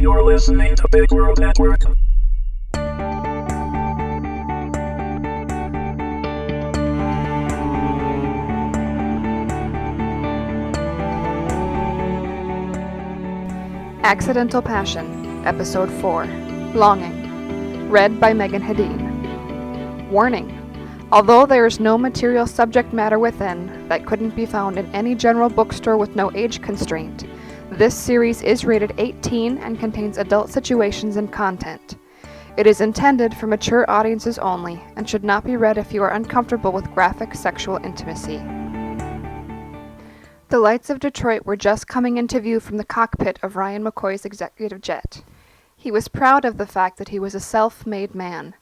You're listening to Big World Network. Accidental Passion, Episode 4, Longing, read by Meagan Hedin. Warning: although there is no material subject matter within that couldn't be found in any general bookstore with no age constraint, this series is rated 18 and contains adult situations and content. It is intended for mature audiences only and should not be read if you are uncomfortable with graphic sexual intimacy. The lights of Detroit were just coming into view from the cockpit of Ryan McCoy's executive jet. He was proud of the fact that he was a self-made man.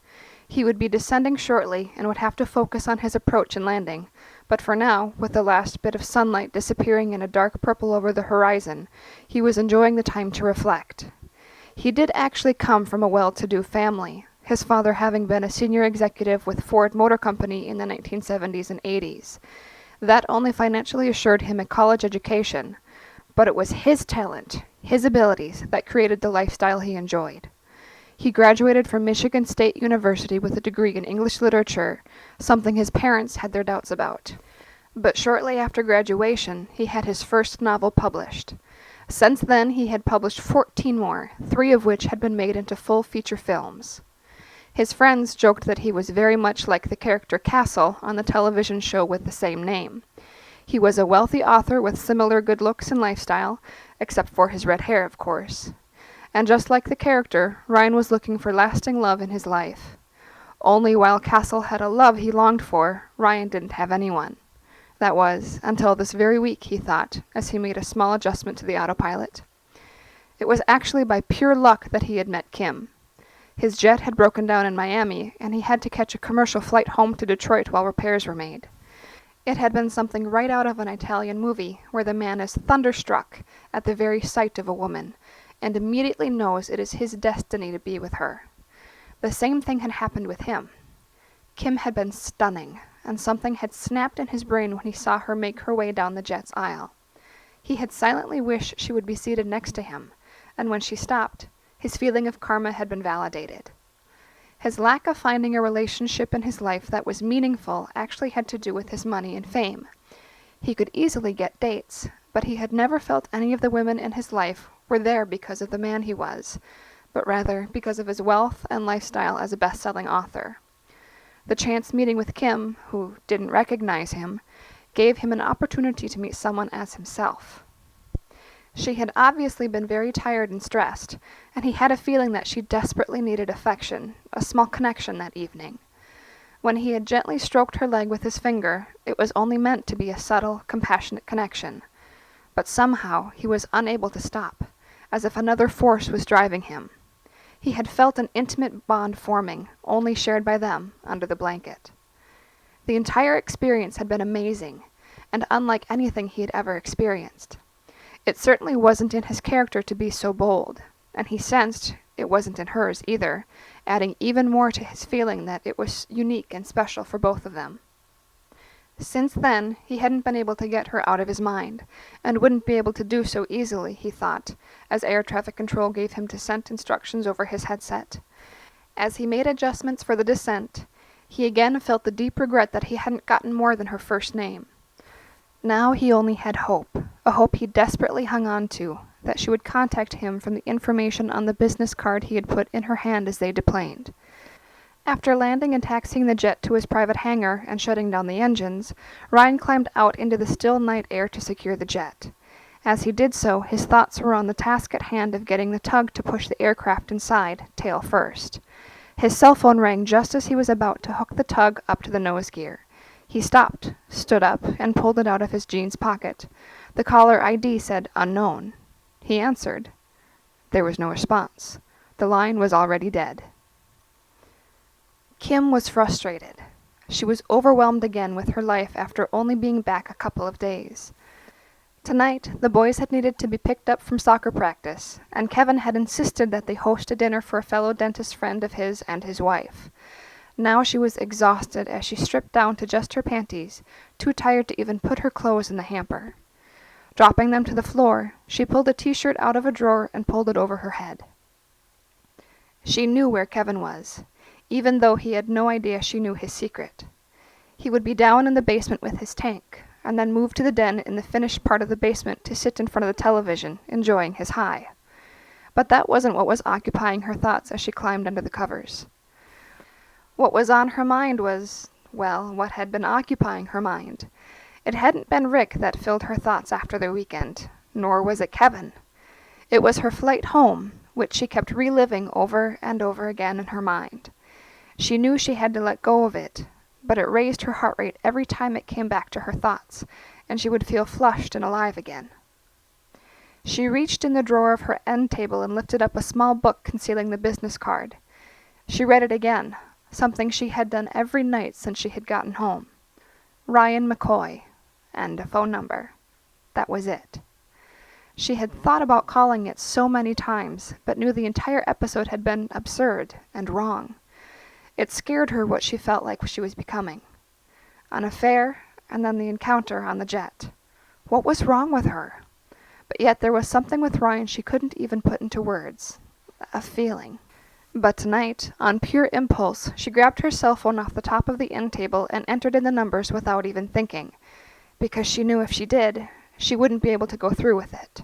He would be descending shortly and would have to focus on his approach and landing, but for now, with the last bit of sunlight disappearing in a dark purple over the horizon, he was enjoying the time to reflect. He did actually come from a well-to-do family, his father having been a senior executive with Ford Motor Company in the 1970s and 80s. That only financially assured him a college education, but it was his talent, his abilities, that created the lifestyle he enjoyed. He graduated from Michigan State University with a degree in English literature, something his parents had their doubts about. But shortly after graduation, he had his first novel published. Since then, he had published 14 more, 3 of which had been made into full feature films. His friends joked that he was very much like the character Castle on the television show with the same name. He was a wealthy author with similar good looks and lifestyle, except for his red hair, of course. And just like the character, Ryan was looking for lasting love in his life. Only while Castle had a love he longed for, Ryan didn't have anyone. That was, until this very week, he thought, as he made a small adjustment to the autopilot. It was actually by pure luck that he had met Kim. His jet had broken down in Miami, and he had to catch a commercial flight home to Detroit while repairs were made. It had been something right out of an Italian movie, where the man is thunderstruck at the very sight of a woman, and immediately knows it is his destiny to be with her. The same thing had happened with him. Kim had been stunning, and something had snapped in his brain when he saw her make her way down the jet's aisle. He had silently wished she would be seated next to him, and when she stopped, his feeling of karma had been validated. His lack of finding a relationship in his life that was meaningful actually had to do with his money and fame. He could easily get dates, but he had never felt any of the women in his life were there because of the man he was, but rather because of his wealth and lifestyle as a best-selling author. The chance meeting with Kim, who didn't recognize him, gave him an opportunity to meet someone as himself. She had obviously been very tired and stressed, and he had a feeling that she desperately needed affection, a small connection that evening. When he had gently stroked her leg with his finger, it was only meant to be a subtle, compassionate connection. But somehow he was unable to stop, as if another force was driving him. He had felt an intimate bond forming, only shared by them, under the blanket. The entire experience had been amazing, and unlike anything he had ever experienced. It certainly wasn't in his character to be so bold, and he sensed it wasn't in hers either, adding even more to his feeling that it was unique and special for both of them. Since then, he hadn't been able to get her out of his mind, and wouldn't be able to do so easily, he thought, as air traffic control gave him descent instructions over his headset. As he made adjustments for the descent, he again felt the deep regret that he hadn't gotten more than her first name. Now he only had hope, a hope he desperately hung on to, that she would contact him from the information on the business card he had put in her hand as they deplaned. After landing and taxiing the jet to his private hangar and shutting down the engines, Ryan climbed out into the still night air to secure the jet. As he did so, his thoughts were on the task at hand of getting the tug to push the aircraft inside, tail first. His cell phone rang just as he was about to hook the tug up to the nose gear. He stopped, stood up, and pulled it out of his jeans pocket. The caller ID said unknown. He answered. There was no response. The line was already dead. Kim was frustrated. She was overwhelmed again with her life after only being back a couple of days. Tonight, the boys had needed to be picked up from soccer practice, and Kevin had insisted that they host a dinner for a fellow dentist friend of his and his wife. Now she was exhausted as she stripped down to just her panties, too tired to even put her clothes in the hamper. Dropping them to the floor, she pulled a t-shirt out of a drawer and pulled it over her head. She knew where Kevin was, even though he had no idea she knew his secret. He would be down in the basement with his tank, and then move to the den in the finished part of the basement to sit in front of the television, enjoying his high. But that wasn't what was occupying her thoughts as she climbed under the covers. What was on her mind was, well, what had been occupying her mind. It hadn't been Rick that filled her thoughts after their weekend, nor was it Kevin. It was her flight home, which she kept reliving over and over again in her mind. She knew she had to let go of it, but it raised her heart rate every time it came back to her thoughts, and she would feel flushed and alive again. She reached in the drawer of her end table and lifted up a small book concealing the business card. She read it again, something she had done every night since she had gotten home. Ryan McCoy, and a phone number. That was it. She had thought about calling it so many times, but knew the entire episode had been absurd and wrong. It scared her what she felt like she was becoming. An affair, and then the encounter on the jet. What was wrong with her? But yet there was something with Ryan she couldn't even put into words. A feeling. But tonight, on pure impulse, she grabbed her cell phone off the top of the end table and entered in the numbers without even thinking, because she knew if she did, she wouldn't be able to go through with it.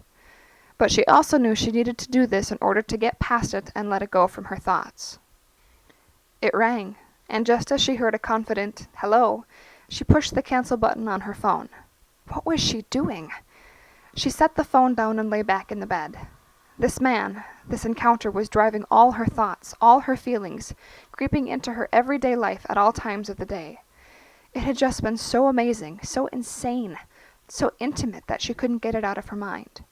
But she also knew she needed to do this in order to get past it and let it go from her thoughts. It rang, and just as she heard a confident hello, she pushed the cancel button on her phone. What was she doing? She set the phone down and lay back in the bed. This man, this encounter was driving all her thoughts, all her feelings, creeping into her everyday life at all times of the day. It had just been so amazing, so insane, so intimate that she couldn't get it out of her mind.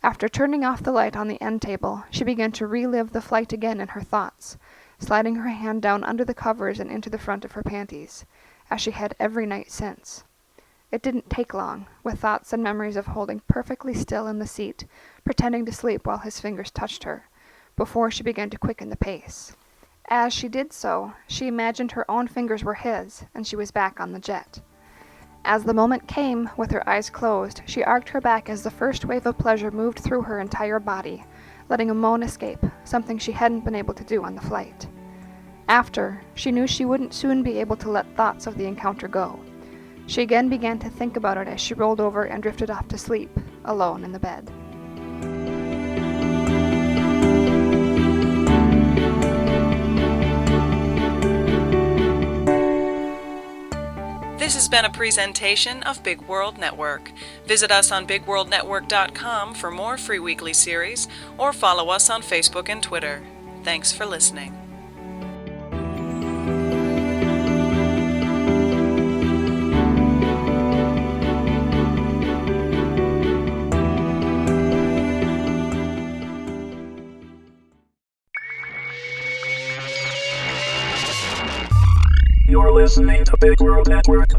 After turning off the light on the end table, she began to relive the flight again in her thoughts, sliding her hand down under the covers and into the front of her panties, as she had every night since. It didn't take long, with thoughts and memories of holding perfectly still in the seat, pretending to sleep while his fingers touched her, before she began to quicken the pace. As she did so, she imagined her own fingers were his, and she was back on the jet. As the moment came, with her eyes closed, she arched her back as the first wave of pleasure moved through her entire body, letting a moan escape, something she hadn't been able to do on the flight. After, she knew she wouldn't soon be able to let thoughts of the encounter go. She again began to think about it as she rolled over and drifted off to sleep, alone in the bed. This has been a presentation of Big World Network. Visit us on BigWorldNetwork.com for more free weekly series, or follow us on Facebook and Twitter. Thanks for listening. You're listening to Big World Network.